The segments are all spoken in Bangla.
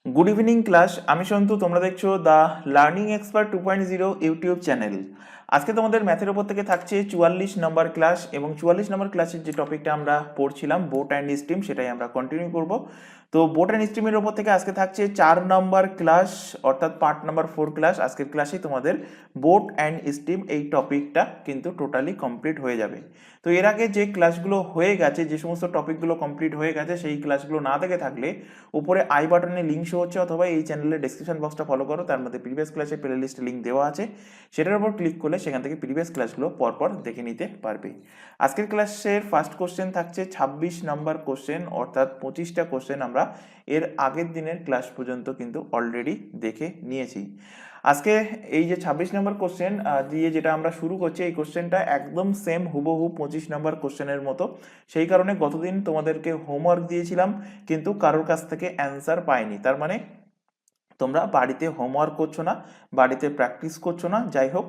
গুড ইভিনিং ক্লাস, আমি সন্তু। তোমরা দেখছো the learning expert 2.0 YouTube channel. আজকে তোমাদের ম্যাথের ওপর থেকে থাকছে 44 নম্বর ক্লাস, এবং 44 নম্বর ক্লাসের যে টপিকটা আমরা পড়ছিলাম বোট অ্যান্ড স্টিম, সেটাই আমরা কন্টিনিউ করব। তো বোট অ্যান্ড স্টিমের ওপর থেকে আজকে থাকছে 4 নম্বর ক্লাস, অর্থাৎ পার্ট নাম্বার 4 ক্লাস। আজকের ক্লাসে তোমাদের বোট অ্যান্ড স্টিম এই টপিকটা কিন্তু টোটালি কমপ্লিট হয়ে যাবে। তো এর আগে যে ক্লাসগুলো হয়ে গেছে, যে সমস্ত টপিকগুলো কমপ্লিট হয়ে গেছে, সেই ক্লাসগুলো না দেখে থাকলে উপরে আই বাটনে লিঙ্ক শো হচ্ছে, অথবা এই চ্যানেলের ডেসক্রিপশন বক্সটা ফলো করো, তার মধ্যে প্রিভিয়াস ক্লাসের প্লে লিস্টে লিঙ্ক দেওয়া আছে, সেটার উপর ক্লিক করলে সেখান থেকে প্রিভিয়াস ক্লাসগুলো পরপর দেখে নিতে পারবে। আজকের ক্লাসের ফার্স্ট কোশ্চেন থাকছে 26 নম্বর কোশ্চেন, অর্থাৎ 25টা কোশ্চেন আমরা এর আগের দিনের ক্লাস পর্যন্ত কিন্তু অলরেডি দেখে নিয়েছি। আজকে এই যে 26 নম্বর কোশ্চেন দিয়ে যেটা আমরা শুরু করছি, এই কোশ্চেনটা একদম সেম হুবহু 25 নম্বর কোশ্চেনের মতো। সেই কারণে গতদিন তোমাদেরকে হোমওয়ার্ক দিয়েছিলাম, কিন্তু কারোর কাছ থেকে অ্যান্সার পাইনি। তার মানে তোমরা বাড়িতে হোমওয়ার্ক করছো না, বাড়িতে প্র্যাকটিস করছো না। যাই হোক,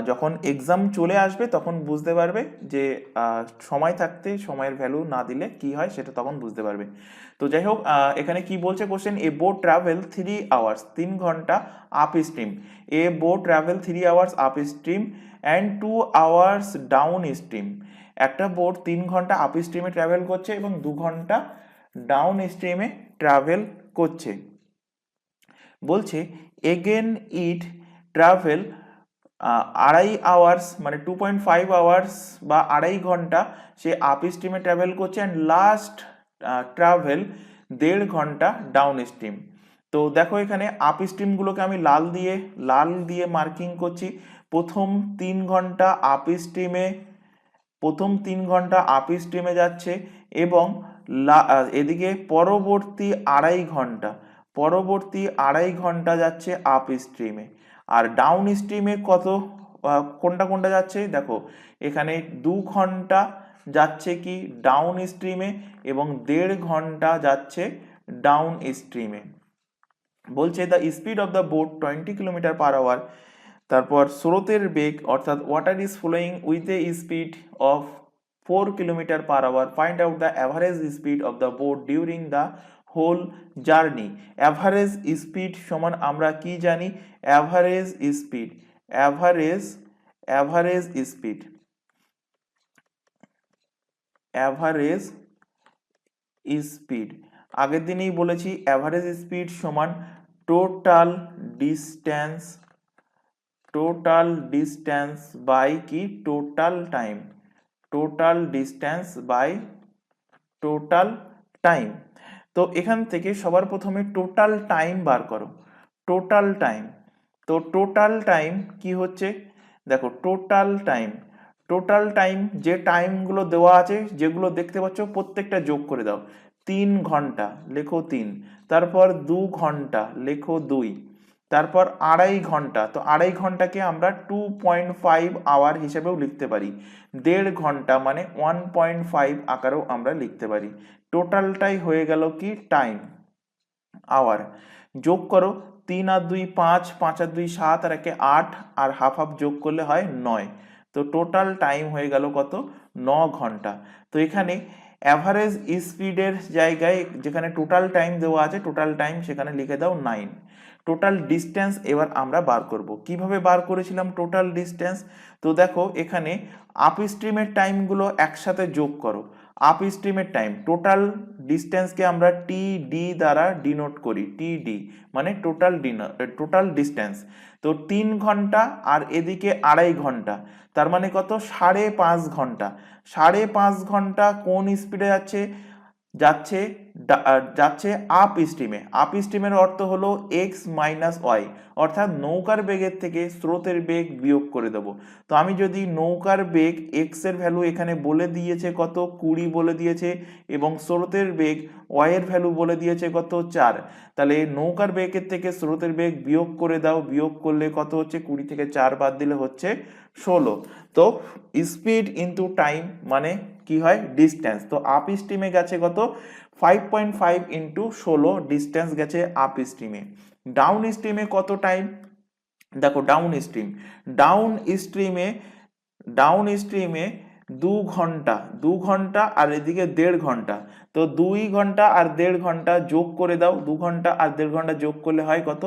যখন এক্সাম চলে আসবে তখন বুঝতে পারবে যে সময় থাকতে সময়ের ভ্যালু না দিলে কি হয়, সেটা তখন বুঝতে পারবে। তো যাই হোক, এখানে কি বলছে question, a boat travel 3 hours, 3 ঘন্টা up stream. A boat travel 3 hours up stream and 2 hours down stream. একটা বোট 3 ঘন্টা আপ স্ট্রিমে ট্রাভেল করছে এবং 2 ঘন্টা ডাউন স্ট্রিমে ট্রাভেল করছে। বলছে এগেন ইট ট্রাভেল 2.5 আওয়ার্স, মানে 2.5 আওয়ার্স বা 2.5 ঘন্টা সে আপ স্ট্রিমে ট্রাভেল করছে, অ্যান্ড লাস্ট ট্রাভেল 1.5 ঘন্টা ডাউন স্ট্রিম। তো দেখো এখানে আপ স্ট্রিমগুলোকে আমি লাল দিয়ে মার্কিং করছি। প্রথম 3 ঘন্টা আপ স্ট্রিমে যাচ্ছে, এবং এদিকে পরবর্তী 2.5 ঘন্টা যাচ্ছে আপ স্ট্রিমে। আর ডাউন স্ট্রিমে কোনটা যাচ্ছে দেখো, এখানে 2 ঘন্টা যাচ্ছে কি ডাউন স্ট্রিমে, এবং 1.5 ঘন্টা যাচ্ছে ডাউন স্ট্রিমে। বলছে the speed of the boat 20 kilometre per hour. তারপর স্রোতের বেগ, অর্থাৎ water is flowing with a speed of 4 kilometre per hour. Find out the average speed of the boat during the whole journey. Average speed সমান আমরা কি জানি, average speed average speed average speed আগের দিনেই বলেছি, অ্যাভারেজ স্পিড সমান টোটাল ডিস্টেন্স বাই কি টোটাল টাইম, টোটাল টাইম। তো এখান থেকে সবার প্রথমে টোটাল টাইম বার করো। টোটাল টাইম কি হচ্ছে, দেখো টোটাল টাইম যে টাইমগুলো দেওয়া আছে, যেগুলো দেখতে পাচ্ছ প্রত্যেকটা যোগ করে দাও। 3 ঘন্টা লেখো 3, তারপর 2 ঘন্টা লেখো 2, তারপর 2.5 ঘন্টা, তো 2.5 ঘন্টাকে আমরা 2.5 আওয়ার হিসেবেও লিখতে পারি। 1.5 ঘন্টা মানে 1.5 আকারেও আমরা লিখতে পারি। টোটালটাই হয়ে গেল কি টাইম, আওয়ার। যোগ করো, 3 আর 2 5, 5 আর 2 7, আর 1 8, আর হাফ হাফ যোগ করলে হয় 9। তো টোটাল টাইম হয়ে গেল কত, 9 ঘন্টা। তো এখানে অ্যাভারেজ স্পিডের জায়গায় যেখানে টোটাল টাইম দেওয়া আছে, টোটাল টাইম সেখানে লিখে দাও 9। টোটাল ডিস্টেন্স এবার আমরা বার করব। কিভাবে বার করেছিলাম টোটাল ডিস্টেন্স, তো দেখো এখানে আপ স্ট্রিমের টাইমগুলো একসাথে যোগ করো। আপ স্ট্রিমের টাইম, টোটাল ডিস্টেন্সকে আমরা টিডি দ্বারা ডিনোট করি, টিডি মানে টোটাল ডিস্টেন্স। তো 3 ঘন্টা আর এদিকে 2.5 ঘন্টা, তার মানে কত, 5.5 ঘন্টা। 5.5 ঘন্টা কোন স্পিডে যাচ্ছে যাচ্ছে আপ স্ট্রিমের অর্থ হলো এক্স মাইনাস ওয়াই, অর্থাৎ নৌকার বেগের থেকে স্রোতের বেগ বিয়োগ করে দেবো। তো আমি যদি নৌকার বেগ এক্স এর ভ্যালু এখানে বলে দিয়েছে কত, 20 বলে দিয়েছে, এবং স্রোতের বেগ ওয়াই এর ভ্যালু বলে দিয়েছে কত, 4। তাহলে নৌকার বেগের থেকে স্রোতের বেগ বিয়োগ করে দাও, বিয়োগ করলে কত হচ্ছে, 20 থেকে 4 বাদ দিলে হচ্ছে 16। তো স্পিড ইনটু টাইম মানে কি হয়, ডিস্টেন্স। তো আপ স্ট্রিমে গেছে কত, 5.5 ইন্টু 16 ডিস্টেন্স গেছে আপ স্ট্রিমে। ডাউন স্ট্রিমে কত টাইম, দেখো ডাউন স্ট্রিমে 2 ঘন্টা আর এদিকে 1.5 ঘন্টা, তো 2 ঘন্টা আর 1.5 ঘন্টা যোগ করে দাও, 2 ঘন্টা আর 1.5 ঘন্টা যোগ করলে হয় কত?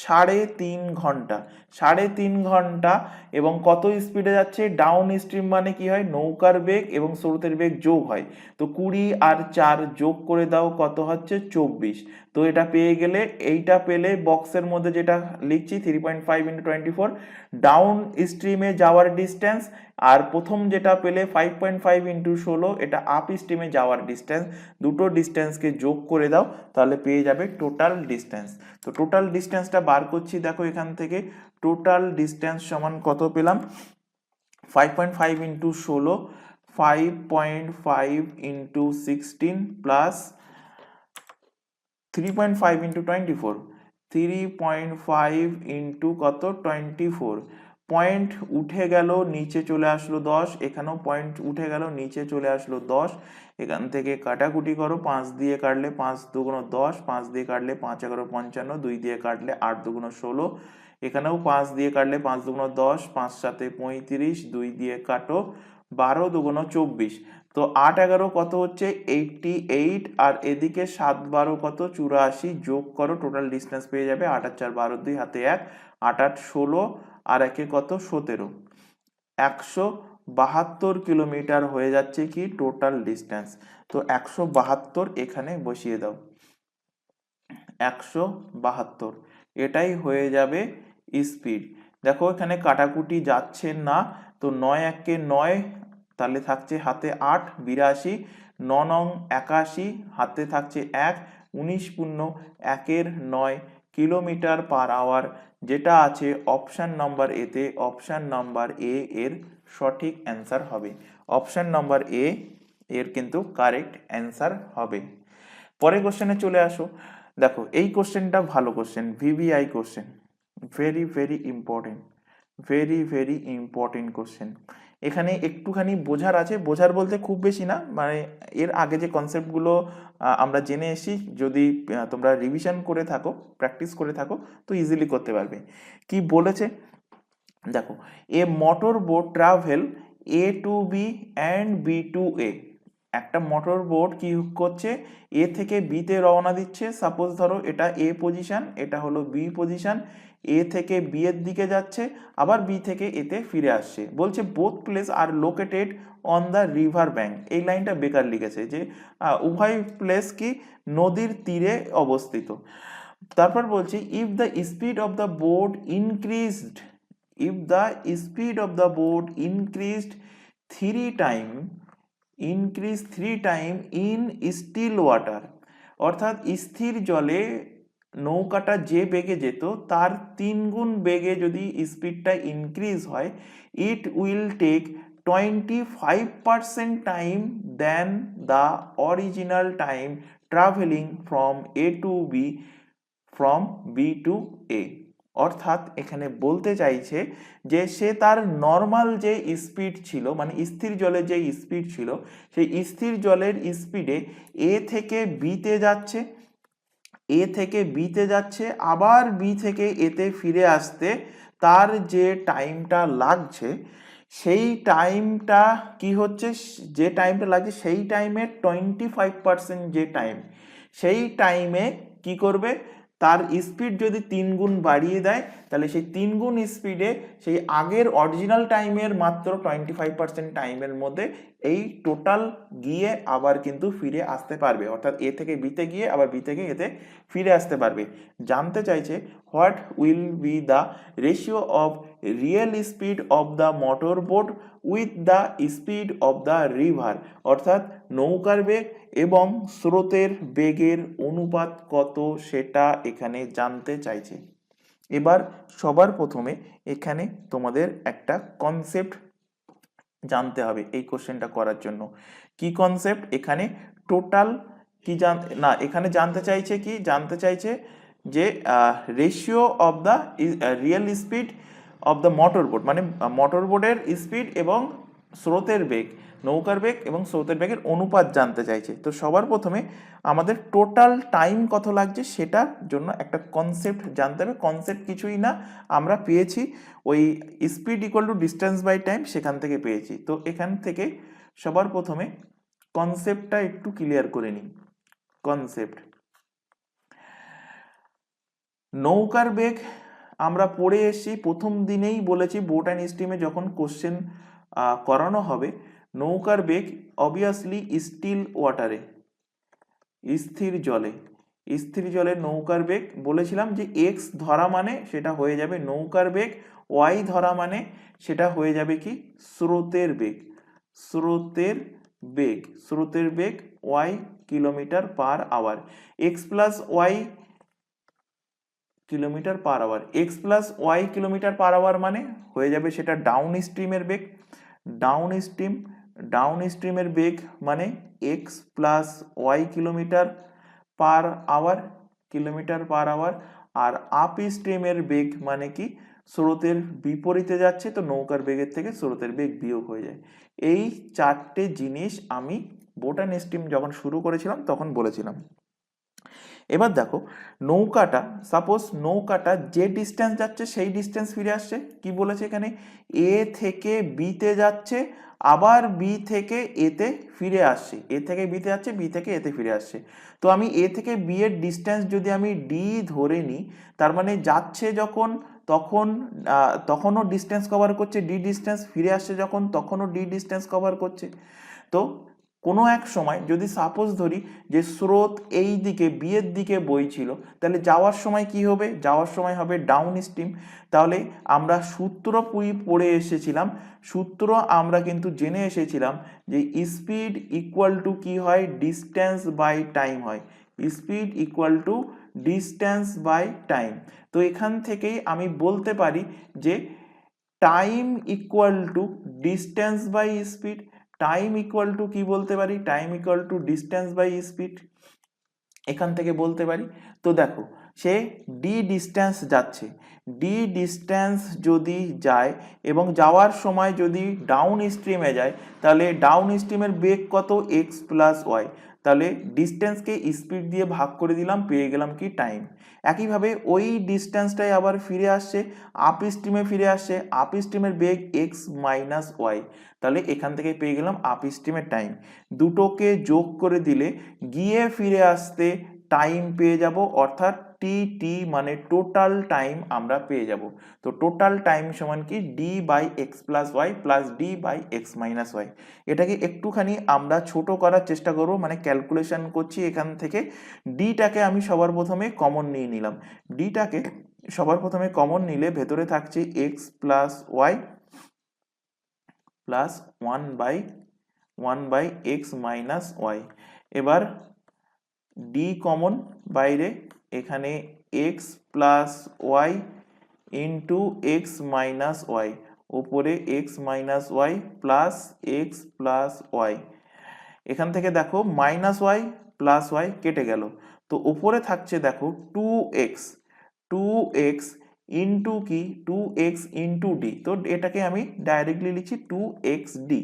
3.5 ঘন্টা। 3.5 ঘন্টা এবং কত স্পিডে যাচ্ছে? ডাউন স্ট্রিম মানে কি হয়? নৌকার বেগ এবং স্রোতের বেগ যোগ হয়। তো 20 আর 4 যোগ করে দাও, কত হচ্ছে? 24। তো এটা পেয়ে গেলে, এইটা পেলে বক্সের মধ্যে যেটা লিখছি 3.5 × 24 ডাউন স্ট্রিমে যাওয়ার ডিস্টেন্স, আর প্রথম যেটা পেলে 5.5 × 16 এটা আপ স্ট্রিমে যাওয়ার ডিস্টেন্স। দুটো ডিস্টেন্সকে যোগ করে দাও, তাহলে পেয়ে যাবে টোটাল ডিস্টেন্স। তো টোটাল ডিস্টেন্সটা বার করছি, দেখো এখান থেকে টোটাল ডিস্টেন্স সমান কত পেলাম? 5.5 × 16, 5.5 × 16 প্লাস 3.5 × 24, 3.5 × কত? 24। পয়েন্ট উঠে গেল, নিচে চলে আসলো 10, এখানেও পয়েন্ট উঠে গেল, নিচে চলে আসলো 10। এখান থেকে কাটাকুটি করো, 5 দিয়ে কাটলে 5 2 × 10, 5 দিয়ে কাটলে 5 11 55, 2 দিয়ে কাটলে 8 2 × 16, এখানেও 5 দিয়ে কাটলে 5 2 × 10, 5 7 35, 2 দিয়ে কাটো 12 2 × 24। তো 8 11 কত হচ্ছে? 88, আর এদিকে 7 12 কত? 84। যোগ করো, টোটাল ডিস্টেন্স পেয়ে যাবে 8 আর 4 12, 2 হাতে 1, 8 8 16, আর একে কত? 17। 172 কিলোমিটার হয়ে যাচ্ছে কি টোটাল ডিস্টেন্স। তো 172 এখানে বসিয়ে দাও, 172 এটাই হয়ে যাবে স্পিড। দেখো এখানে কাটাকুটি যাচ্ছে না, তো 9 1 9, তাহলে থাকছে হাতে 8 82, 9 9 81, হাতে থাকছে 1, 19 পূর্ণ 1 9 কিলোমিটার পার আওয়ার, যেটা আছে অপশন নাম্বার এতে। অপশন নাম্বার এ এর সঠিক অ্যান্সার হবে। অপশন নাম্বার এ এর কিন্তু কারেক্ট অ্যান্সার হবে। পরের কোশ্চেনে চলে আসো। দেখো এই কোশ্চেনটা ভালো question, VVI question, very very important, very very important question. এখানে একটুখানি বোঝার আছে, বোঝার বলতে খুব বেশি না, মানে এর আগে যে কনসেপ্টগুলো আমরা জেনে এসেছি, যদি তোমরা রিভিশন করে থাকো, প্র্যাকটিস করে থাকো, তো ইজিলি করতে পারবে। কি বলেছে দেখো, a motor boat travel A to B and B to A. একটা মোটর বোট কি করছে? এ থেকে বি তে রওনা দিচ্ছে। সাপোজ ধরো এটা এ পজিশন, এটা হলো বি পজিশন। এ থেকে বি এর দিকে যাচ্ছে, আবার বি থেকে এতে ফিরে আসছে। বলছে both place are located on the river bank. এই লাইনটা বেকার লিখেছে, যে উভয় প্লেস কি নদীর তীরে অবস্থিত। তারপর বলছে if the speed of the boat increased, if the speed of the boat increased 3 time in still water, অর্থাৎ স্থির জলে নৌকাটা যে বেগে যেত তার 3 গুণ বেগে যদি স্পিডটা ইনক্রিজ হয়, it will take 25% time than the original time traveling from A to B from B to A। অর্থাৎ এখানে বলতে চাইছে যে সে তার নর্মাল যে স্পিড ছিল, মানে স্থির জলের যে স্পিড ছিল, সেই স্থির জলের স্পিডে এ থেকে বিতে যাচ্ছে, এ থেকে বিতে যাচ্ছে, আবার বি থেকে এতে ফিরে আসতে তার যে টাইমটা লাগছে, সেই টাইমটা কি হচ্ছে? যে টাইমটা লাগছে সেই টাইমের 25% যে টাইম, সেই টাইমে কি করবে? তার স্পিড যদি 3 গুণ বাড়িয়ে দেয়, তাহলে সেই 3 গুণ স্পিডে সেই আগের অরিজিনাল টাইমের মাত্র 25% টাইমের মধ্যে এই টোটাল গিয়ে আবার কিন্তু ফিরে আসতে পারবে। অর্থাৎ এ থেকে বিতে গিয়ে আবার বি থেকে এতে ফিরে আসতে পারবে। জানতে চাইছে what will be the ratio of real speed of the motor boat with the speed of the river, অর্থাৎ নৌকার বেগ এবং স্রোতের বেগের অনুপাত কত, সেটা এখানে জানতে চাইছে। এবার সবার প্রথমে এখানে তোমাদের একটা কনসেপ্ট জানতে হবে এই কোশ্চেনটা করার জন্য। কি কনসেপ্ট? এখানে টোটাল কি না, এখানে জানতে চাইছে কি? জানতে চাইছে যে ratio of the real speed of the motor boat, মানে মোটর বোটের স্পিড এবং স্রোতের বেগ, নৌকার বেগ এবং স্রোতের বেগের অনুপাত জানতে চাইছে। তো সবার প্রথমে আমাদের টোটাল টাইম কত লাগছে সেটার জন্য একটা কনসেপ্ট জানতে হবে। কনসেপ্ট কিছুই না, আমরা পেয়েছি ওই speed equal to distance by time, সেখান থেকে পেয়েছি। তো এখান থেকে সবার প্রথমে কনসেপ্টটা একটু ক্লিয়ার করে নিই। কনসেপ্ট, নৌকার বেগ আমরা পড়ে এসেছি, প্রথম দিনেই বলেছি বোট অ্যান্ড স্টিমে যখন কোশ্চেন করানো হবে, নৌকার বেগ অবভিয়াসলি স্টিল ওয়াটারে, স্থির জলে, স্থির জলে নৌকার বেগ বলেছিলাম যে এক্স ধরা মানে সেটা হয়ে যাবে নৌকার বেগ, ওয়াই ধরা মানে সেটা হয়ে যাবে কি স্রোতের বেগ, স্রোতের বেগ, স্রোতের বেগ Y kilometre per hour, X plus Y kilometre per hour, X plus Y kilometre per hour মানে হয়ে যাবে সেটা ডাউন স্ট্রিমের বেগ, ডাউন স্ট্রিম, ডাউন স্ট্রিমের বেগ মানে X plus Y kilometre per hour, kilometre per hour, আর আপ স্ট্রিমের বেগ মানে কি স্রোতের বিপরীতে যাচ্ছে, তো নৌকার বেগের থেকে স্রোতের বেগ বিয়োগ হয়ে যায়। এই চারটে জিনিস আমি বোট অ্যান্ড স্টিম যখন শুরু করেছিলাম তখন বলেছিলাম। এবার দেখো নৌকাটা, সাপোজ নৌকাটা যে ডিস্টেন্স যাচ্ছে সেই ডিস্টেন্স ফিরে আসছে, কি বলেছে এখানে এ থেকে বিতে যাচ্ছে, আবার বি থেকে এতে ফিরে আসছে, এ থেকে বিতে যাচ্ছে, বি থেকে এতে ফিরে আসছে। তো আমি এ থেকে বি এর ডিস্টেন্স যদি আমি ডি ধরে নিই, তার মানে যাচ্ছে যখন তখনও ডিস্টেন্স কভার করছে ডি ডিস্টেন্স, ফিরে আসছে যখন তখনও ডি ডিস্টেন্স কভার করছে। তো কোনো এক সময় যদি সাপোজ ধরি যে স্রোত এই দিকে বিয়ের দিকে বইছিল, তাহলে যাওয়ার সময় কি হবে, যাওয়ার সময় হবে ডাউন স্ট্রিম। তাহলে আমরা সূত্র পড়ে এসেছিলাম, সূত্র আমরা কিন্তু জেনে এসেছিলাম যে স্পিড ইকুয়াল টু কি হয়, ডিস্টেন্স বাই টাইম হয়, speed equal to distance by time. তো এখান থেকেই আমি বলতে পারি যে time equal to distance by speed, time equal to কি বলতে পারি, time equal to distance by speed, এখান থেকে বলতে পারি। তো দেখো সে ডি ডিস্টেন্স যাচ্ছে, ডি ডিস্টেন্স যদি যায় এবং যাওয়ার সময় যদি ডাউন স্ট্রিমে যায়, তাহলে ডাউন স্ট্রিমের বেগ কত এক্স প্লাস ওয়াই, তাহলে ডিস্টেন্সকে স্পিড দিয়ে ভাগ করে দিলাম, পেয়ে গেলাম কি টাইম। একইভাবে ওই ডিস্টেন্সটাই আবার ফিরে আসছে, আপ স্ট্রিমে ফিরে আসছে, আপ স্ট্রিমের বেগ এক্স মাইনাস ওয়াই, তাহলে এখান থেকে পেয়ে গেলাম আপ স্ট্রিমের টাইম। দুটোকে যোগ করে দিলে গিয়ে ফিরে আসতে টাইম পেয়ে যাব, অর্থাৎ টি মানে টোটাল টাইম আমরা পেয়ে যাব। তো টোটাল টাইম সমান কি D by x plus Y plus D by x minus y. এটাকে একটুখানি আমরা ছোট করার চেষ্টা করব, মানে ক্যালকুলেশন করছি এখান থেকে। ডিটাকে আমি সবার প্রথমে কমন নিয়ে নিলাম, ডিটাকে সবার প্রথমে কমন নিলে ভেতরে থাকছে X plus Y plus one by x minus Y. এবার ডি কমন বাইরে, এখানে X plus Y into X minus Y, উপরে X minus Y plus X plus Y. এখান থেকে দেখো মাইনাস ওয়াই প্লাস ওয়াই কেটে গেল, তো উপরে থাকছে দেখো টু এক্স ইন্টু কি টু এক্স ইন্টু ডি, তো এটাকে আমি ডাইরেক্টলি লিখছি টু এক্স ডি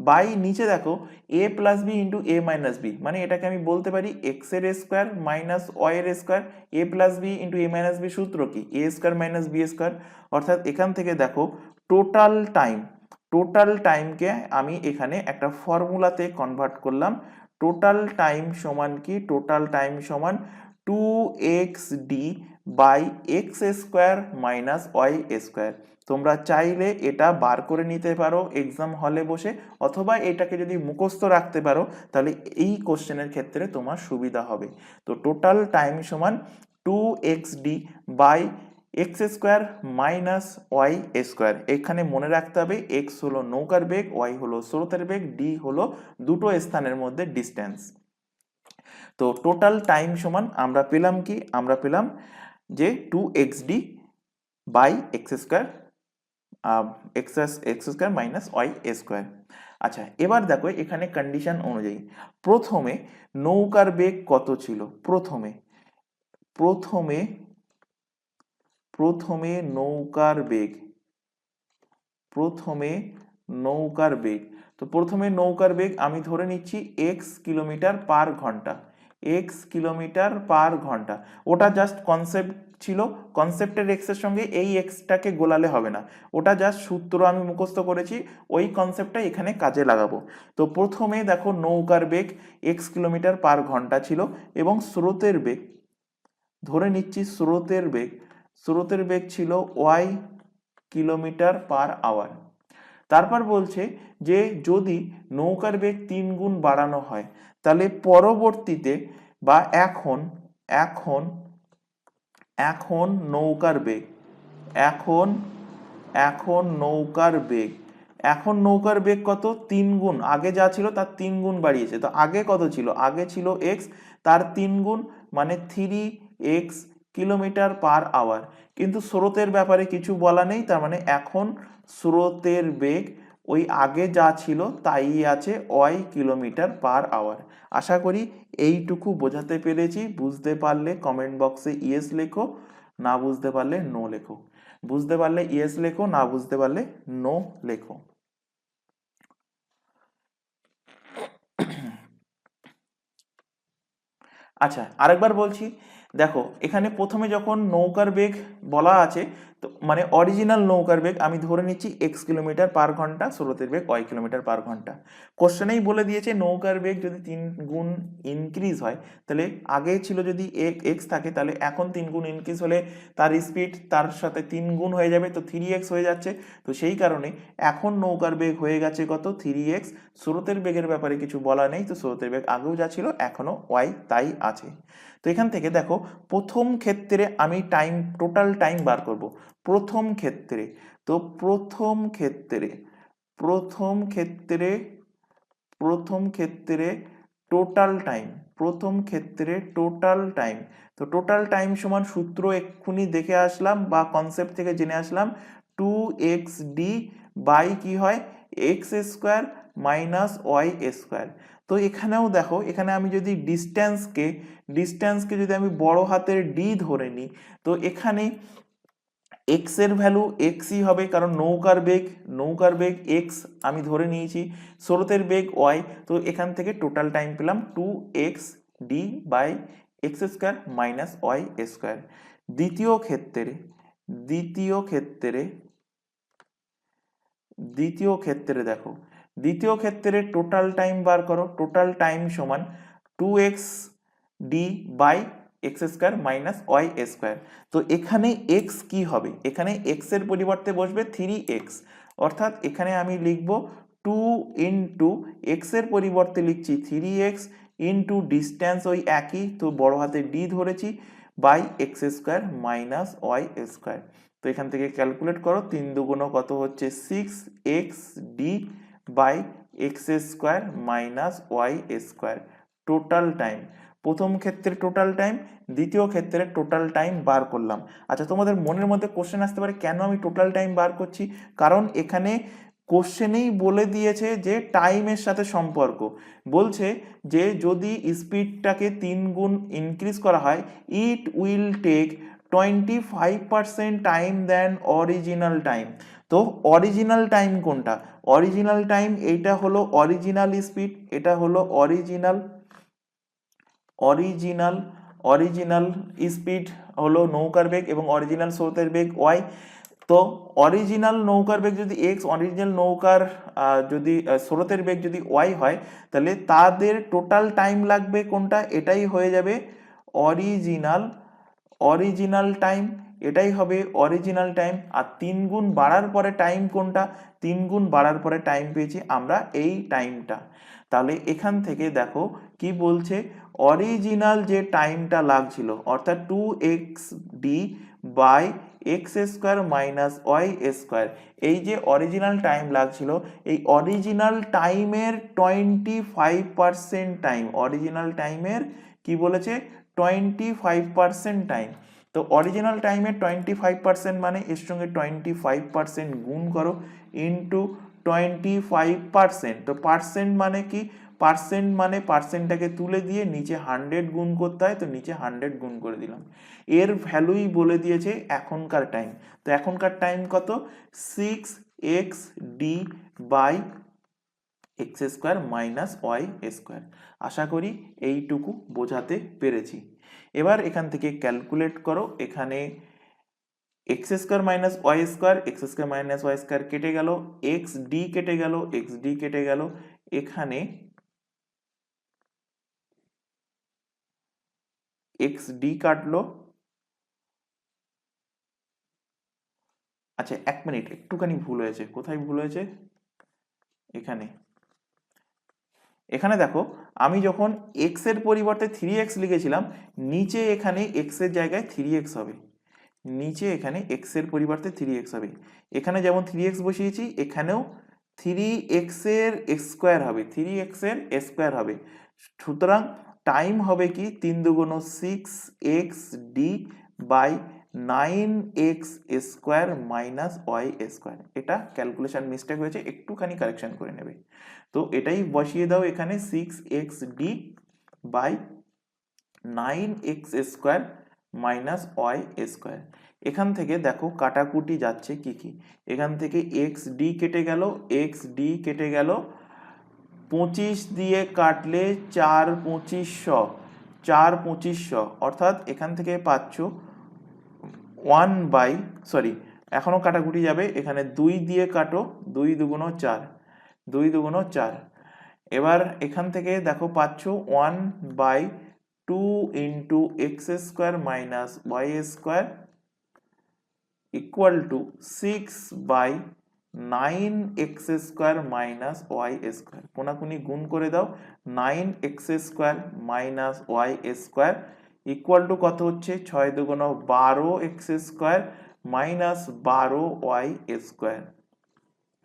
বাই নিচে দেখো a plus b into a minus b, মানে এটাকে আমি বলতে পারি এক্স এর স্কোয়ার মাইনাস ওয়াই এর square, a plus b into a minus b সূত্র কি a square minus b square. অর্থাৎ এখান থেকে দেখো টোটাল টাইমকে আমি এখানে একটা ফর্মুলাতে কনভার্ট করলাম। টোটাল টাইম সমান কি, টোটাল টাইম সমান two x D by x square minus Y square. তোমরা চাইলে এটা বার করে নিতে পারো এক্সাম হলে বসে, অথবা এটাকে যদি মুখস্থ রাখতে পারো তাহলে এই কোশ্চেনের ক্ষেত্রে তোমার সুবিধা হবে। তো টোটাল টাইম সমান two x D by x square minus Y square. এখানে মনে রাখতে হবে এক্স হলো নৌকার বেগ, ওয়াই হলো স্রোতের বেগ, ডি হলো দুটো স্থানের মধ্যে ডিস্টেন্স। তো টোটাল টাইম সমান আমরা পেলাম কি, আমরা পেলাম যে two x D by x square x square minus Y square. আচ্ছা এবার দেখো এখানে কন্ডিশন অনুযায়ী প্রথমে নৌকার বেগ কত ছিল, প্রথমে নৌকার বেগ, তো প্রথমে নৌকার বেগ আমি ধরে নিচ্ছি এক্স কিলোমিটার পার ঘন্টা, ওটা জাস্ট কনসেপ্ট ছিল, কনসেপ্টের এক্সের সঙ্গে এই এক্সটাকে গোলালে হবে না, ওটা জাস্ট সূত্র আমি মুখস্থ করেছি, ওই কনসেপ্টটা এখানে কাজে লাগাবো। তো প্রথমে দেখো নৌকার বেগ x কিলোমিটার পার ঘন্টা ছিল এবং স্রোতের বেগ, ধরে নিচ্ছি স্রোতের বেগ ছিল y কিলোমিটার পার আওয়ার। তারপর বলছে যে যদি নৌকার বেগ 3 গুণ বাড়ানো হয় তাহলে পরবর্তীতে বা এখন এখন এখন নৌকার বেগ এখন এখন নৌকার বেগ এখন নৌকার বেগ কত? 3 গুণ, আগে যা ছিল তার 3 গুণ বাড়িয়েছে। তো আগে কত ছিল? আগে ছিল x, তার 3 গুণ মানে 3x কিলোমিটার পার আওয়ার। কিন্তু স্রোতের ব্যাপারে কিছু বলা নেই, তার মানে এখন স্রোতের বেগ ওই আগে যা ছিল তাই আছে y কিলোমিটার পার আওয়ার। আশা করি এইটুকু বোঝাতে পেরেছি। বুঝতে পারলে কমেন্ট বক্সে ইয়েস লেখো, না বুঝতে পারলে নো লেখো। বুঝতে পারলে ইয়েস লেখো, না বুঝতে পারলে নো লেখো। আচ্ছা, আরেকবার বলছি, দেখো এখানে প্রথমে যখন নৌকার বেগ বলা আছে, তো মানে অরিজিনাল নৌকার বেগ আমি ধরে নিচ্ছি x কিলোমিটার পার ঘন্টা, স্রোতের বেগ y কিলোমিটার পার ঘন্টা। কোশ্চেনেই বলে দিয়েছে নৌকার বেগ যদি 3 গুণ ইনক্রিজ হয়, তাহলে আগে ছিল যদি x থাকে, তাহলে এখন 3 গুণ ইনক্রিজ হলে তার স্পিড তার সাথে 3 গুণ হয়ে যাবে, তো 3x হয়ে যাচ্ছে। তো সেই কারণে এখন নৌকার বেগ হয়ে গেছে কত? 3x। স্রোতের বেগের ব্যাপারে কিছু বলা নেই, তো স্রোতের বেগ আগেও যা ছিল এখনো y তাই আছে। তো এখান থেকে দেখো প্রথম ক্ষেত্রে আমি টোটাল টাইম বার করব। প্রথম ক্ষেত্রে তো প্রথম ক্ষেত্রে টোটাল টাইম তো টোটাল টাইম সমান সূত্র এক্ষুনি দেখে আসলাম বা কনসেপ্ট থেকে জেনে আসলাম, 2xd বাই কি হয় x square minus Y square. তো এখানেও দেখো, এখানে আমি যদি ডিস্টেন্সকে যদি আমি বড় হাতের ডি ধরে নিই, তো এখানে এক্স এর ভ্যালু এক্সই হবে, কারণ নৌকার বেগ এক্স আমি ধরে নিয়েছি, স্রোতের বেগ ওয়াই। তো এখান থেকে টোটাল টাইম পেলাম 2xd by x square minus Y square. দ্বিতীয় ক্ষেত্রে টোটাল টাইম বার করো। টোটাল টাইম সমান 2xd by x square minus Y square. তো এখানে x কি হবে? এখানে x এর পরিবর্তে বসবে 3x, অর্থাৎ এখানে আমি লিখব 2 ইন্টু এক্স এর পরিবর্তে লিখছি 3x ইন্টু ডিস্টেন্স ওই একই, তো বড় হাতে d ধরেছি, by x square minus Y square. তো এখান থেকে ক্যালকুলেট করো, 3 দুগুণ কত হচ্ছে 6xd by x square minus Y square. Total time, প্রথম ক্ষেত্রে টোটাল টাইম, দ্বিতীয় ক্ষেত্রে টোটাল টাইম বার করলাম। আচ্ছা, তোমাদের মনের মধ্যে কোশ্চেন আসতে পারে কেন আমি টোটাল টাইম বার করছি? কারণ এখানে কোশ্চেনেই বলে দিয়েছে যে টাইমের সাথে সম্পর্ক। বলছে যে যদি স্পিডটাকে 3 গুণ ইনক্রিজ করা হয়, it will take 25% time then original time. তো অরিজিনাল টাইম কোনটা? অরিজিনাল টাইম এইটা হলো অরিজিনাল স্পিড, এটা হলো অরিজিনাল স্পিড হলো নৌকার বেগ এবং অরিজিনাল স্রোতের বেগ ওয়াই। তো অরিজিনাল নৌকার বেগ যদি এক্স, অরিজিনাল নৌকার যদি স্রোতের বেগ যদি ওয়াই হয়, তাহলে তাদের টোটাল টাইম লাগবে কোনটা? এটাই হয়ে যাবে অরিজিনাল টাইম, এটাই হবে অরিজিনাল টাইম। আর 3 গুণ বাড়ার পরে টাইম কোনটা? 3 গুণ বাড়ার পরে টাইম পেয়েছি আমরা এই টাইমটা। তাহলে এখান থেকে দেখো কি বলছে, অরিজিনাল যে টাইমটা লাগছিল অর্থাৎ 2xd by x square minus Y square, এই যে অরিজিনাল টাইম লাগছিল, এই অরিজিনাল টাইমের 25% টাইম, অরিজিনাল টাইমের কি বলেছে 25% টাইম। তো অরিজিনাল টাইমের 25% মানে এর সঙ্গে 25% গুণ করো ইন্টু 25%। তো পার্সেন্ট মানে কি? পার্সেন্ট মানে পার্সেন্টটাকে তুলে দিয়ে নিচে 100 গুণ করতে হয়, তো নিচে 100 গুণ করে দিলাম। এর ভ্যালুই বলে দিয়েছে এখনকার টাইম। তো এখনকার টাইম কত? 6xd by x square minus Y square. আশা করি এইটুকু বোঝাতে পেরেছি। এবার এখান থেকে ক্যালকুলেট করো, এখানে x square minus Y square, x square minus Y square কেটে গেল, এক্স ডি কেটে গেল, এক্স ডি কেটে গেল, এখানে এক্স ডি কাটলো। আচ্ছা 1 মিনিট, একটুখানি ভুল হয়েছে, কোথায় ভুল হয়েছে, এখানে এখানে দেখো আমি যখন এক্স এর পরিবর্তে 3x লিখেছিলাম, নিচে এখানে এক্স এর জায়গায় 3x হবে, নিচে এখানে এক্স এর পরিবর্তে 3x হবে। এখানে যেমন 3x বসিয়েছি, এখানেও 3x এর স্কোয়ার হবে, 3x এর স্কোয়ার হবে। সুতরাং টাইম হবে কি 3 দুগুণ 6x D by 9x square minus Y square. এটা ক্যালকুলেশন মিস্টেক হয়েছে, একটুখানি কারেকশন করে নেবে। তো এটাই বসিয়ে দাও এখানে 6x D by 9x square minus Y square. এখান থেকে দেখো কাটাকুটি যাচ্ছে কি কি, এখান থেকে এক্স ডি কেটে গেল, এক্স ডি কেটে গেল, 25 দিয়ে কাটলে 4 2500, 4 2500, অর্থাৎ এখান থেকে পাচ্ছ 1/, এখনো কাটাকুটি যাবে, এখানে 2 দিয়ে কাটো, 2 দুগুণ 4, 2 দুগুণ 4। এবার এখান থেকে দেখো পাচ্ছ 1/2 into x square minus Y square equal to 6/9x square minus Y square. কোনাকুনি গুণ করে দাও, 9x square minus Y square equal to কত হচ্ছে, 6 দুগুণ 12x square minus 12y square.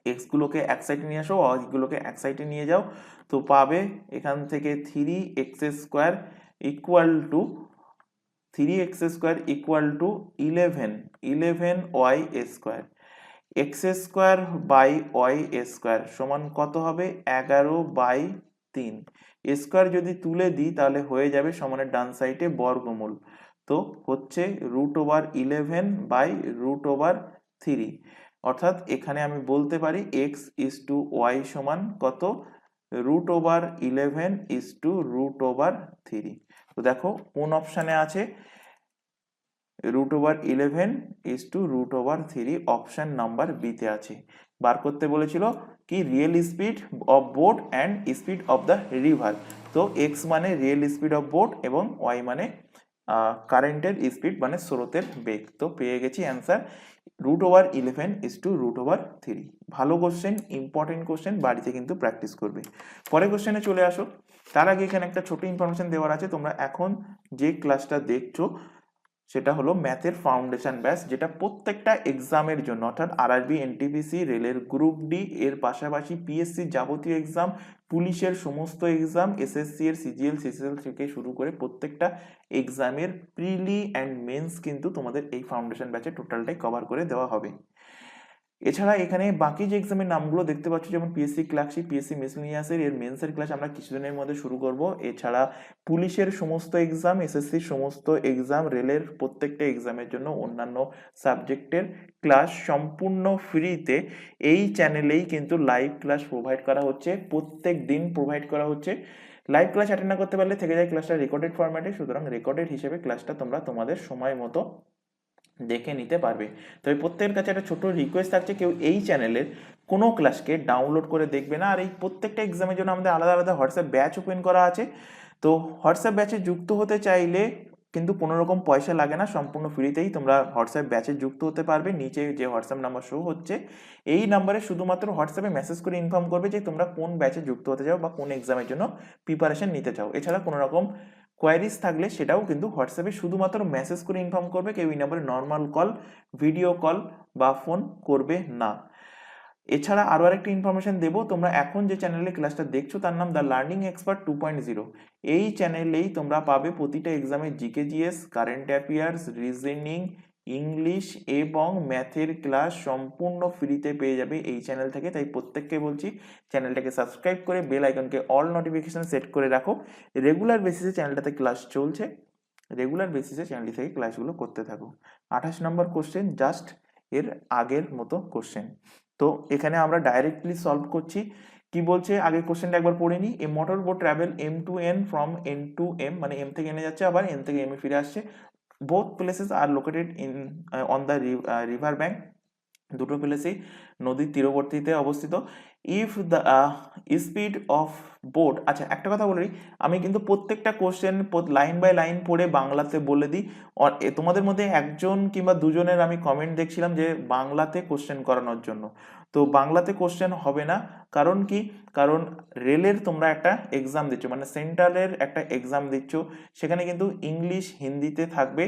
X গুলোকে এক সাইডে নিয়ে আসো, ওয়াই গুলোকে এক সাইডে নিয়ে যাও, তো পাবে এখান থেকে 3x square equal to 3x square equal to 11y square. X square by y square সমান কত হবে, 11/3। স্কোয়ার যদি তুলে দিই তাহলে হয়ে যাবে সমানের ডান সাইডে বর্গমূল, তো হচ্ছে √11/√3। অর্থাৎ এখানে আমি বলতে পারি x/y সমান কত, √11/√3। তো দেখো কোন অপশানে আছে, √11/√3 অপশন নাম্বার বি তে আছে। বার করতে বলেছিল কি real speed of boat and speed of the river. তো এক্স মানে রিয়েল স্পিড অফ বোট এবং ওয়াই মানে কারেন্টের স্পিড মানে স্রোতের বেগ। তো পেয়ে গেছি অ্যান্সার √11/√3। ভালো কোশ্চেন, ইম্পর্টেন্ট কোশ্চেন, বাড়িতে কিন্তু প্র্যাকটিস করবে। পরের কোশ্চেনে চলে আসো। তার আগে এখানে একটা ছোট ইনফরমেশন দেওয়ার আছে। তোমরা এখন যে ক্লাসটা দেখছো সেটা হলো ম্যাথের ফাউন্ডেশন ব্যাচ, যেটা প্রত্যেকটা এক্সামের জন্য, অর্থাৎ আরআরবি, এনটিপিসি, রেলের গ্রুপ ডি, এর পাশাপাশি পিএসসি যাবতীয় এক্সাম, পুলিশের সমস্ত এক্সাম, এসএসসি এর সিজিএল, সিসিএল থেকে শুরু করে প্রত্যেকটা এক্সামের প্রিলি অ্যান্ড মেন্স কিন্তু তোমাদের এই ফাউন্ডেশন ব্যাচে টোটালটাই কভার করে দেওয়া হবে। এছাড়া এখানে বাকি যে এক্সামের নামগুলো দেখতে পাচ্ছ, যেমন পিএসসি ক্লার্কশিপ, পিএসসি মিসেলেনিয়াসের এর মেন্সের ক্লাস আমরা কিছুদিনের মধ্যে শুরু করব। এছাড়া পুলিশের সমস্ত এক্সাম, এসএসসির সমস্ত এক্সাম, রেলের প্রত্যেকটা এক্সামের জন্য অন্যান্য সাবজেক্টের ক্লাস সম্পূর্ণ ফ্রিতে এই চ্যানেলেই কিন্তু লাইভ ক্লাস প্রোভাইড করা হচ্ছে, প্রত্যেক দিন প্রোভাইড করা হচ্ছে। লাইভ ক্লাস অ্যাটেন্ড না করতে পারলে থেকে যায় ক্লাসটা রেকর্ডেড ফরম্যাটে, সুতরাং রেকর্ডেড হিসেবে ক্লাসটা তোমরা তোমাদের সময় মতো দেখে নিতে পারবে। তবে প্রত্যেকের কাছে একটা ছোট রিকোয়েস্ট থাকছে, কেউ এই চ্যানেলের কোনো ক্লাসকে ডাউনলোড করে দেখবে না। আর এই প্রত্যেকটা এক্সামের জন্য আমাদের আলাদা আলাদা হোয়াটসঅ্যাপ ব্যাচ ওপেন করা আছে। তো হোয়াটসঅ্যাপ ব্যাচে যুক্ত হতে চাইলে কিন্তু কোনো রকম পয়সা লাগে না, সম্পূর্ণ ফ্রিতেই তোমরা হোয়াটসঅ্যাপ ব্যাচে যুক্ত হতে পারবে। নিচে যে হোয়াটসঅ্যাপ নাম্বার শো হচ্ছে এই নাম্বারে শুধুমাত্র হোয়াটসঅ্যাপে মেসেজ করে ইনফর্ম করবে যে তোমরা কোন ব্যাচে যুক্ত হতে চাও বা কোন এক্সামের জন্য প্রিপারেশন নিতে চাও। এছাড়া কোনো রকম কোয়ারিজ থাকলে সেটাও কিন্তু হোয়াটসঅ্যাপে শুধুমাত্র মেসেজ করে ইনফর্ম করবে, কেউ এই নাম্বারে নর্মাল কল, ভিডিও কল বা ফোন করবে না। এছাড়া আরও আরেকটি ইনফরমেশন দেবো, তোমরা এখন যে চ্যানেলে ক্লাসটা দেখছো তার নাম দ্য লার্নিং এক্সপার্ট 2.0। এই চ্যানেলেই তোমরা পাবে প্রতিটা এক্সামের GK, GS, current affairs, reasoning, English এবং ম্যাথের ক্লাস সম্পূর্ণ ফ্রিতে পেয়ে যাবে এই চ্যানেল থেকে। তাই প্রত্যেককে বলছি চ্যানেলটাকে সাবস্ক্রাইব করে বেল আইকনকে অল নোটিফিকেশন সেট করে রাখো। রেগুলার বেসিসে চ্যানেলটাতে ক্লাস চলছে, রেগুলার বেসিসে চ্যানেলটি থেকে ক্লাসগুলো করতে থাকো। 28 নম্বর কোশ্চেন জাস্ট এর আগের মতো কোশ্চেন। তো এখানে আমরা ডাইরেক্টলি সলভ করছি। কি বলছে আগে কোশ্চেনটা একবার পড়ে নি। A motor boat travel M to N from N to M, মানে এম থেকে এনে যাচ্ছে আবার এন থেকে এম এ ফিরে আসছে। Both places are located in on the river bank, দুটো প্লেসেই নদীর তীরবর্তীতে অবস্থিত। If the speed of boat, আচ্ছা একটা কথা বলি, আমি কিন্তু প্রত্যেকটা কোশ্চেন লাইন বাই লাইন পড়ে বাংলাতে বলে দিই। তোমাদের মধ্যে একজন কিংবা দুজনের আমি কমেন্ট দেখছিলাম যে বাংলাতে কোশ্চেন করানোর জন্য, তো বাংলাতে কোশ্চেন হবে না। কারণ কি, কারণ রেলের তোমরা একটা এক্সাম দিচ্ছ, মানে সেন্ট্রালের একটা এক্সাম দিচ্ছ, সেখানে কিন্তু ইংলিশ হিন্দিতে থাকবে।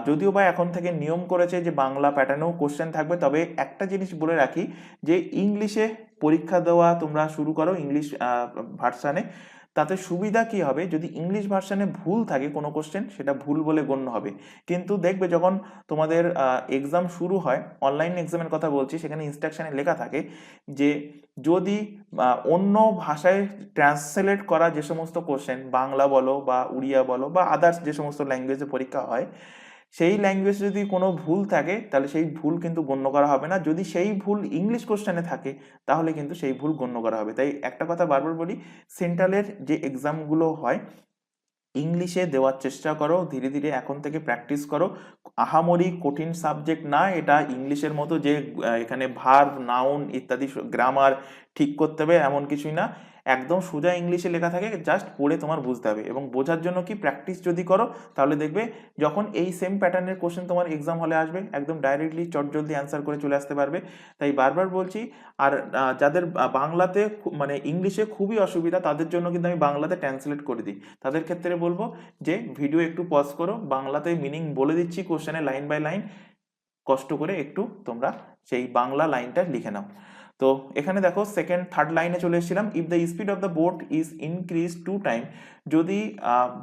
যদিও বা এখন থেকে নিয়ম করেছে যে বাংলা প্যাটার্নেও কোশ্চেন থাকবে, তবে একটা জিনিস বলে রাখি যে ইংলিশে পরীক্ষা দেওয়া তোমরা শুরু করো ইংলিশ ভার্সানে। তাতে সুবিধা কি হবে, যদি ইংলিশ ভার্সানে ভুল থাকে কোনো কোশ্চেন, সেটা ভুল বলে গণ্য হবে। কিন্তু দেখবে যখন তোমাদের এক্সাম শুরু হয়, অনলাইন এক্সামের কথা বলছি, সেখানে ইনস্ট্রাকশনে লেখা থাকে যে যদি অন্য ভাষায় ট্রান্সলেট করা যে সমস্ত কোশ্চেন, বাংলা বলো বা উড়িয়া বলো বা আদার্স যে সমস্ত ল্যাঙ্গুয়েজে পরীক্ষা হয়, সেই ল্যাঙ্গুয়েজ যদি কোনো ভুল থাকে তাহলে সেই ভুল কিন্তু গণ্য করা হবে না। যদি সেই ভুল ইংলিশ কোশ্চেনে থাকে তাহলে কিন্তু সেই ভুল গণ্য করা হবে। তাই একটা কথা বারবার বলি, সেন্ট্রালের যে এক্সামগুলো হয় ইংলিশে দেওয়ার চেষ্টা করো, ধীরে ধীরে এখন থেকে প্র্যাকটিস করো। আহামরি কঠিন সাবজেক্ট না এটা, ইংলিশের মতো যে এখানে ভার্ব নাউন ইত্যাদি গ্রামার ঠিক করতে হবে এমন কিছুই না। একদম সোজা ইংলিশে লেখা থাকে, জাস্ট পড়ে তোমার বুঝতে হবে। এবং বোঝার জন্য কি প্র্যাকটিস যদি করো তাহলে দেখবে যখন এই সেম প্যাটার্নের কোশ্চেন তোমার এক্সাম হলে আসবে, একদম ডাইরেক্টলি চটজলদি অ্যান্সার করে চলে আসতে পারবে। তাই বারবার বলছি, আর যাদের বাংলাতে মানে ইংলিশে খুবই অসুবিধা, তাদের জন্য কিন্তু আমি বাংলাতে ট্রান্সলেট করে দিই। তাদের ক্ষেত্রে বলবো যে ভিডিও একটু পজ করো, বাংলাতে মিনিং বলে দিচ্ছি কোশ্চেনে লাইন বাই লাইন, কষ্ট করে একটু তোমরা সেই বাংলা লাইনটা লিখে নাও। তো এখানে দেখো সেকেন্ড থার্ড লাইনে চলে এসেছিলাম। If the speed of the BOT is increase 2 time, যদি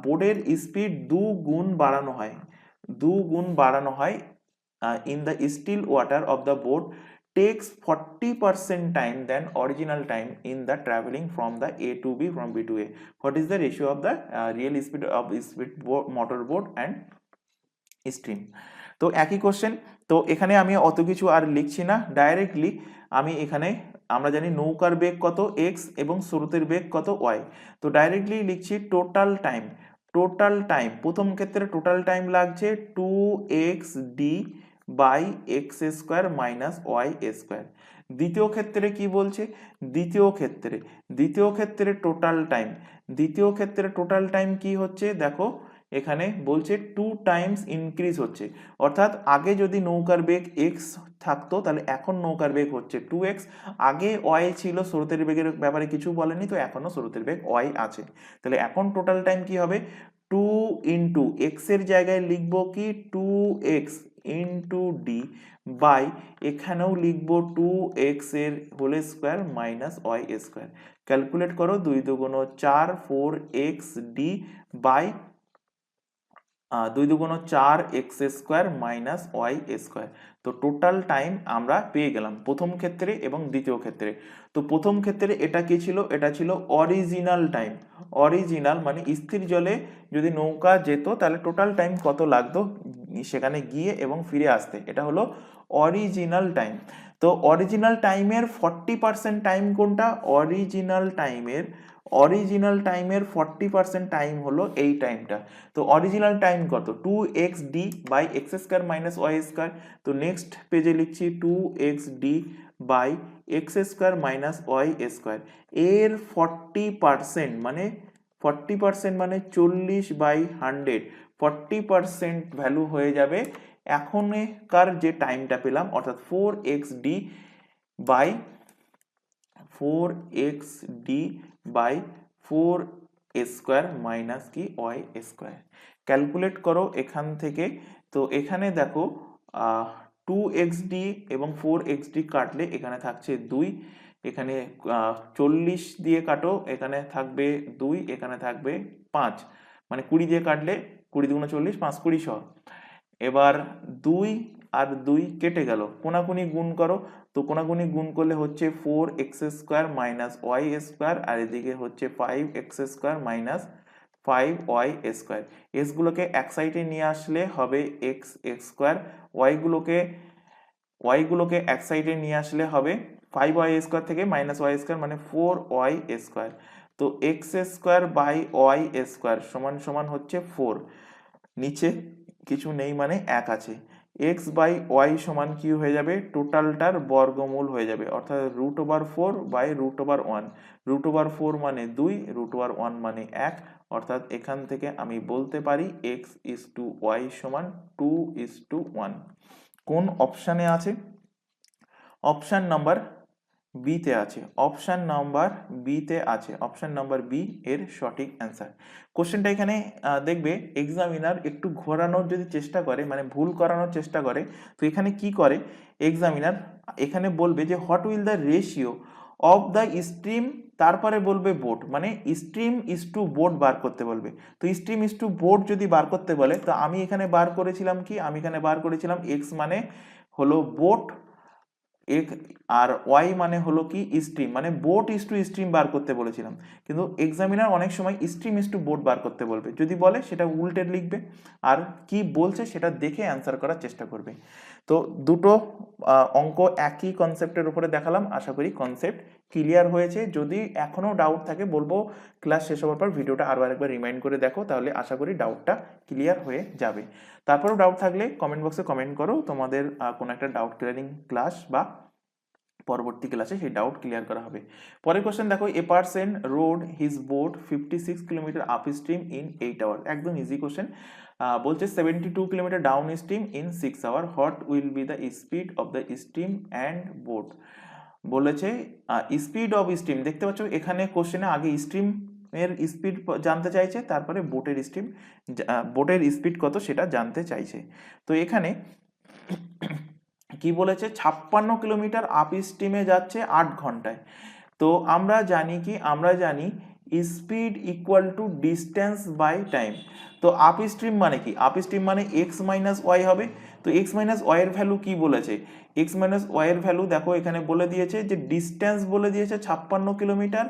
বোর্ডের স্পিড 2 গুণ বাড়ানো হয়, 2 গুণ বাড়ানো হয় in the still water of the boat takes 40% time than original time in the traveling from the A to B from B to A. What is the ratio of the real speed of motor boat and stream? তো একই কোশ্চেন। তো এখানে আমি অত কিছু আর লিখছি না, ডাইরেক্টলি আমি এখানে, আমরা জানি নৌকার বেগ কত এক্স এবং স্রোতের বেগ কত ওয়াই, তো ডাইরেক্টলি লিখছি টোটাল টাইম। টোটাল টাইম প্রথম ক্ষেত্রে টোটাল টাইম লাগছে 2xd by x square minus Y square. দ্বিতীয় ক্ষেত্রে কি বলছে, দ্বিতীয় ক্ষেত্রে দ্বিতীয় ক্ষেত্রে টোটাল টাইম কি হচ্ছে দেখো, এখানে বলছে 2 টাইমস ইনক্রিজ হচ্ছে। অর্থাৎ আগে যদি নৌকার বেগ এক্স থাকতো তাহলে এখন নৌকার বেগ হচ্ছে 2x, আগে ওয়াই ছিল, স্রোতের বেগের ব্যাপারে কিছু বলেনি, তো এখনো স্রোতের বেগ ওয়াই আছে। তাহলে এখন টোটাল টাইম কি হবে, 2 ইন্টু এক্স এর জায়গায় লিখবো কি 2x ইন্টু ডি বাই, এখানেও লিখবো 2x এর whole square minus Y square. Calculate করো, 2 দুগুণ 4 4x ডি বাই 2 দুগুণ 4x square minus Y square. তো টোটাল টাইম আমরা পেয়ে গেলাম প্রথম ক্ষেত্রে এবং দ্বিতীয় ক্ষেত্রে। তো প্রথম ক্ষেত্রে এটা কি ছিল, এটা ছিল অরিজিনাল টাইম। অরিজিনাল মানে স্থির জলে যদি নৌকা যেত তাহলে টোটাল টাইম কত লাগতো সেখানে গিয়ে এবং ফিরে আসতে, এটা হলো অরিজিনাল টাইম। তো অরিজিনাল টাইমের 40% টাইম কোনটা, অরিজিনাল টাইমের 40% টাইম হলো এই টাইমটা। তো অরিজিনাল টাইম কত, 2xd by x square minus Y square. তো নেক্সট পেজে লিখছি 2xd by x square minus Y square. এর 40% মানে 40/100, 40% ভ্যালু হয়ে যাবে এখনকার যে টাইমটা পেলাম, অর্থাৎ 4xd বাই 4 স্কোয়ার মাইনাস কি ওয়াই স্কোয়ার। ক্যালকুলেট করো এখান থেকে। তো এখানে দেখো 2xd এবং 4xd কাটলে এখানে থাকছে 2, এখানে 40 দিয়ে কাটো, এখানে থাকবে 2, এখানে থাকবে 5, মানে 20 দিয়ে কাটলে 20 দুগুণ 40, 5 20 সহ। এবার 2 আর 2 কেটে গেল, কোনাকুনি গুণ করো। তো কোনাকুনি গুণ করলে হচ্ছে 4x square minus Y square, আর এদিকে হচ্ছে 5x square minus 5y square. S গুলোকে এক সাইডে নিয়ে আসলে হবে x স্কোয়ার, ওয়াই গুলোকে এক সাইডে নিয়ে আসলে হবে 5y² থেকে -y² মানে 4y²। তো x² সমান সমান হচ্ছে 4, নিচে কিছু নেই মানে 1 আছে। x/y সমান কি হয়ে যাবে, টোটালটার বর্গমূল হয়ে যাবে, অর্থাৎ √4/√1। √4 মানে 2, √1 মানে 1, অর্থাৎ এখান থেকে আমি বলতে পারি x/y সমান 2:1। কোন অপশানে আছে? অপশান নাম্বার বিতে আছে, অপশান নাম্বার বিতে আছে, অপশান নাম্বার বি এর সঠিক অ্যান্সার। কোশ্চেনটা এখানে দেখবে এক্সামিনার একটু ঘোরানোর যদি চেষ্টা করে, মানে ভুল করানোর চেষ্টা করে, তো এখানে কি করে এক্সামিনার, এখানে বলবে যে what will the ratio of the stream, তারপরে বলবে বোট, মানে স্ট্রিম ইস টু বোট বার করতে বলবে। তো স্ট্রিম ইস টু বোট যদি বার করতে বলে, তো আমি এখানে বার করেছিলাম কি, আমি এখানে বার করেছিলাম এক্স মানে হলো বোট, আর ওয়াই মানে হলো কি স্ট্রিম, মানে বোট ইস টু স্ট্রিম বার করতে বলেছিলাম। কিন্তু এক্সামিনার অনেক সময় স্ট্রিম ইস টু বোট বার করতে বলবে, যদি বলে সেটা উল্টে লিখবে, আর কি বলছে সেটা দেখে অ্যান্সার করার চেষ্টা করবে। তো দুটো অঙ্ক একই কনসেপ্টের উপরে দেখালাম, আশা করি কনসেপ্ট ক্লিয়ার হয়েছে। যদি এখনও ডাউট থাকে বলবো ক্লাস শেষ হওয়ার পর ভিডিওটা আরও একবার রিমাইন্ড করে দেখো, তাহলে আশা করি ডাউটটা ক্লিয়ার হয়ে যাবে। তারপরেও ডাউট থাকলে কমেন্ট বক্সে কমেন্ট করো, তোমাদের কোনো একটা ডাউট ক্লিয়ারিং ক্লাস বা পরবর্তী ক্লাসে সেই ডাউট ক্লিয়ার করা হবে। পরের কোশ্চেন দেখো, a person rowed his boat 56 kilometre upstream in 8 hour. একদম ইজি কোশ্চেন। বলছে 72 kilometre downstream in 6 hour, what will be the speed of the stream and boat. বলেছে স্পিড অফ স্ট্রিম, দেখতে পাচ্ছ এখানে কোশ্চেনে আগে স্ট্রিম এর স্পিড জানতে চাইছে, তারপরে বোটের স্পিড কত সেটা জানতে চাইছে। তো এখানে কি বলেছে, 56 কিলোমিটার আপ স্ট্রিমে যাচ্ছে 8 ঘন্টায়। তো আমরা জানি speed equal to distance by time. তো আপ স্ট্রিম মানে কি, আপ স্ট্রিম মানে এক্স মাইনাস ওয়াই হবে। তো এক্স মাইনাস ওয়াই এর ভ্যালু কি বলেছে, এক্স মাইনাস ওয়াই এর ভ্যালু দেখো এখানে বলে দিয়েছে যে ডিস্টেন্স বলে দিয়েছে 56 কিলোমিটার,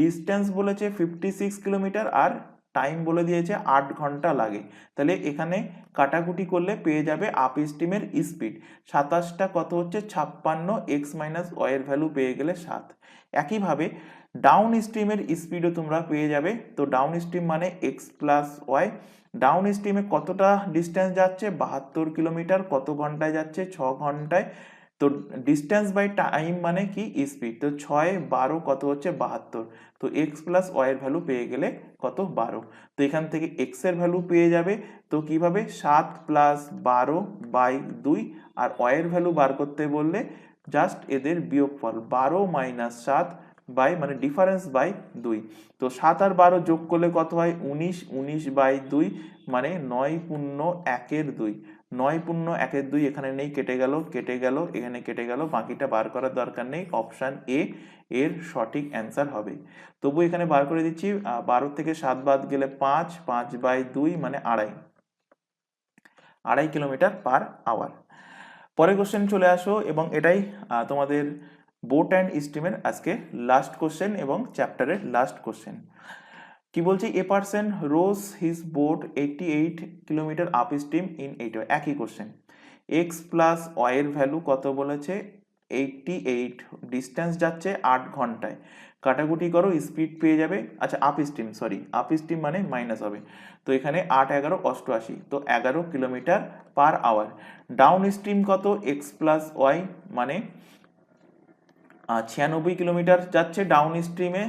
ডিস্টেন্স বলেছে 56 কিলোমিটার, আর টাইম বলে দিয়েছে 8 ঘন্টা লাগে। তাহলে এখানে কাটাকুটি করলে পেয়ে যাবে আপ স্ট্রিমের স্পিড 27টা কত হচ্ছে 56, এক্স মাইনাস ওয়াই এর ভ্যালু পেয়ে গেলে 7। একইভাবে ডাউন স্ট্রিমের স্পিডও তোমরা পেয়ে যাবে। তো ডাউন স্ট্রিম মানে এক্স প্লাস ওয়াই, ডাউন স্ট্রিমে কতটা ডিস্টেন্স যাচ্ছে 72 কিলোমিটার, কত ঘন্টায় যাচ্ছে 6 ঘন্টায়। তো ডিস্টেন্স বাই টাইম মানে কি স্পিড, তো 6 12 কত হচ্ছে 72। তো এক্স প্লাস ওয়াই এর ভ্যালু পেয়ে গেলে কত 12। তো এখান থেকে এক্স এর ভ্যালু পেয়ে যাবে, তো কিভাবে 7 প্লাস 12/2, আর ওয়াই এর ভ্যালু বার করতে বললে জাস্ট এদের বিয়োগফল 12 মাইনাস 7 বাই মানে ডিফারেন্স বাই 2। তো 7 আর 12 যোগ করলে কত হয় 19, 19/2 মানে 9×1=2, 9×1=2, এখানে নেই কেটে গেল, এখানে কেটে গেল, বাকিটা বার করার দরকার নেই, অপশান এ এর সঠিক অ্যান্সার হবে। তবু এখানে বার করে দিচ্ছি, 12 থেকে 7 বাদ গেলে 5, 5/2 মানে 2.5 কিলোমিটার পার আওয়ার। পরের কোশ্চেন চলে আসো, এবং এটাই তোমাদের বোট অ্যান্ড স্ট্রিমের আজকে লাস্ট কোশ্চেন এবং চ্যাপ্টারের লাস্ট কোশ্চেন। কি বলছে, a person rows his boat 88 kilometre upstream in 8 hour. একই কোশ্চেন, এক্স প্লাস ওয়াই এর ভ্যালু কত বলেছে 88, ডিস্টেন্স যাচ্ছে 8 ঘন্টায়, কাটাকুটি করো স্পিড পেয়ে যাবে। আচ্ছা আপ স্ট্রিম মানে মাইনাস হবে, তো এখানে 8 11 88, তো 11 kilometre per hour. Downstream কত এক্স প্লাস ওয়াই মানে 96 কিলোমিটার যাচ্ছে ডাউন স্ট্রিমে,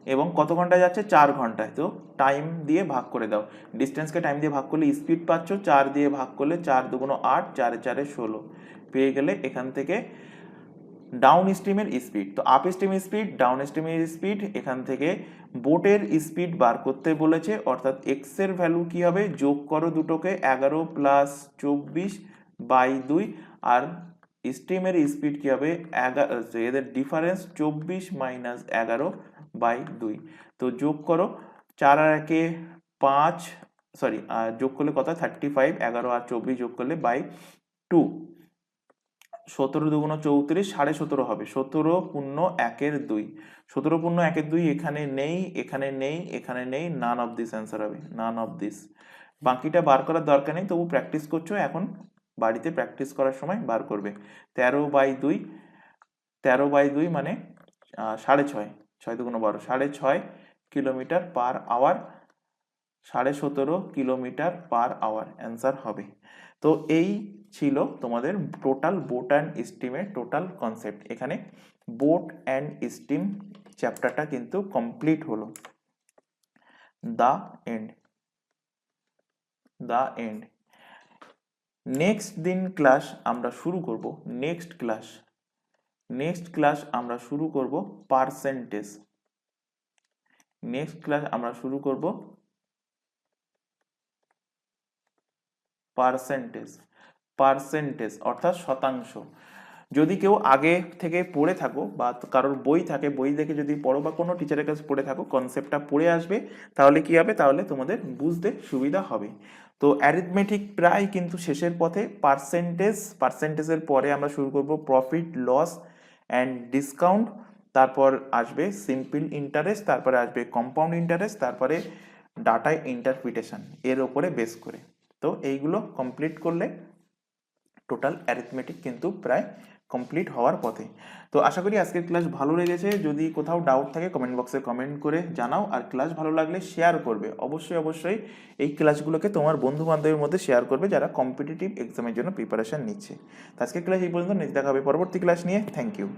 এবং কত ঘন্টায় যাচ্ছে 4 ঘন্টায়। তো টাইম দিয়ে ভাগ করে দাও, ডিস্টেন্সকে টাইম দিয়ে ভাগ করলে স্পিড পাচ্ছ, 4 দিয়ে ভাগ করলে 4 2 8, 4 4 16 পেয়ে গেলে এখান থেকে ডাউন স্ট্রিমের স্পিড। তো আপ স্ট্রিমের স্পিড, ডাউন স্ট্রিমের স্পিড, এখান থেকে বোটের স্পিড বার করতে বলেছে, অর্থাৎ এক্স এর ভ্যালু কি হবে, যোগ করো দুটোকে 11 প্লাস 24/2, আর স্ট্রিমের স্পিড কি হবে এদের ডিফারেন্স 24 মাইনাস 11/2। তো যোগ করো 4 আর 1 5, যোগ করলে কত 35, 11 আর 24 যোগ করলে বাই 2, 17 2 34, 17.5 হবে, 17×1=2, 17×1=2, এখানে নেই, এখানে নেই, এখানে নেই, নান অফ দিস অ্যান্সার হবে, নান অফ দিস। বাকিটা বার করার দরকার নেই, তবু প্র্যাকটিস করছো, এখন বাড়িতে প্র্যাকটিস করার সময় বার করবে। 13/2 13/2 মানে 6.5, 6 দুগুণ 12, 6.5 kilometre per hour, 17.5 kilometre per hour answer হবে। তো এই ছিল তোমাদের টোটাল বোট অ্যান্ড স্টিমের টোটাল কনসেপ্ট। এখানে বোট অ্যান্ড স্টিম চ্যাপ্টারটা কিন্তু কমপ্লিট হলো। The end, the end. Next দিন ক্লাস আমরা শুরু করব, নেক্সট ক্লাস আমরা শুরু করব পার্সেন্টেজ। নেক্সট ক্লাস আমরা শুরু করব পার্সেন্টেজ অর্থাৎ শতাংশ। যদি কেউ আগে থেকে পড়ে থাকো বা কারোর বই থাকে, বই দেখে যদি পড়ো বা কোনো টিচারের কাছে পড়ে থাকো, কনসেপ্টটা পড়ে আসবে, তাহলে কি হবে, তাহলে তোমাদের বুঝতে সুবিধা হবে। তো অ্যারিথমেটিক প্রায় কিন্তু শেষের পথে। পার্সেন্টেজের পরে আমরা শুরু করব প্রফিট লস অ্যান্ড ডিসকাউন্ট, তারপর আসবে সিম্পল ইন্টারেস্ট, তারপরে আসবে কম্পাউন্ড ইন্টারেস্ট, তারপরে ডাটা ইন্টারপ্রিটেশন এর ওপরে বেস করে। তো এইগুলো কমপ্লিট করলে টোটাল অ্যারিথমেটিক কিন্তু প্রায় কমপ্লিট হওয়ার পথে। তো আশা করি আজকের ক্লাস ভালো লেগেছে। যদি কোথাও ডাউট থাকে কমেন্ট বক্সে কমেন্ট করে জানাও, আর ক্লাস ভালো লাগলে শেয়ার করবে। অবশ্যই এই ক্লাসগুলোকে তোমার বন্ধু বান্ধবের মধ্যে শেয়ার করবে যারা কম্পিটিটিভ এক্সামের জন্য প্রিপারেশন নিচ্ছে। তো আজকের ক্লাস এই পর্যন্ত, দেখা হবে পরবর্তী ক্লাস নিয়ে। Thank you.